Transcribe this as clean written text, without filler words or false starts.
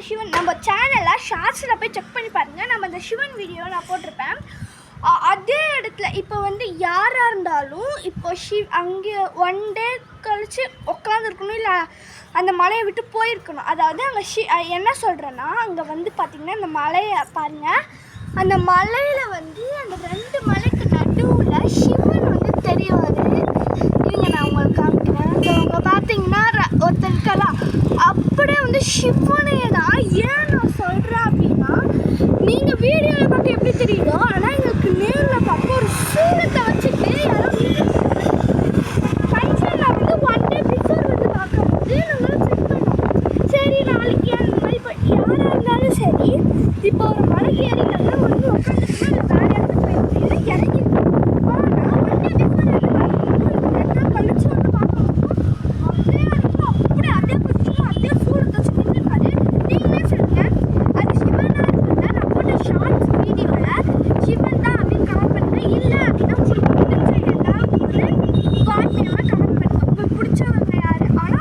சிவன் நம்ம சேனலில் ஷார்ட்ஸில் போய் செக் பண்ணி பாருங்கள். நம்ம இந்த சிவன் வீடியோ நான் போட்டிருப்பேன். அதே இடத்துல இப்போ வந்து யாராக இருந்தாலும் இப்போ அங்கே 1 டே கழித்து உட்காந்துருக்கணும், இல்லை அந்த மலையை விட்டு போயிருக்கணும். அதாவது அங்கே என்ன சொல்கிறேன்னா, அங்கே வந்து பார்த்திங்கன்னா இந்த மலையை பாருங்கள். அந்த மலையில் வந்து அந்த 2 மலைக்கு நடுவில் சிவன் வந்து தெரிவார். இருங்க நான் உங்களுக்கு காமிக்கிறேன். அவங்க பார்த்தீங்கன்னா ஒருத்தருக்கெல்லாம் அப்படியே வந்து சிவனே தான். ஏன் நான் சொல்கிறேன் அப்படின்னா, நீங்கள் வீடியோவில் பார்த்து எப்படி தெரியுதோ, ஆனால் எங்களுக்கு நேரில் பார்க்க ஒரு சூரத்தை வச்சுட்டு யாரோ ஃபங்க்ஷனில் வந்து 1 டே பிஃபோர் வந்து பார்க்கும்போது நாங்கள் செக் பண்ணோம். சரி நாளைக்கு அந்த மாதிரி இப்போ யாராக இருந்தாலும் சரி, இப்போ ஒரு மலைக்கு ஏறினாங்க வந்து உட்காந்துட்டுனா அந்த வேறு இடத்துக்கு போயிருக்கேன் இறங்கி. ஆனால் 1 டே பிஃபோர் கழிச்சு வந்து பார்க்கும்போது அப்படியே அப்படியே அதே பிடிச்சோம், அதே சூரத்தை வச்சு நின்றுருக்காரு. நீங்களே சொல்லுங்கள், அது சிவனாக இருக்குல்ல. நான் போட்ட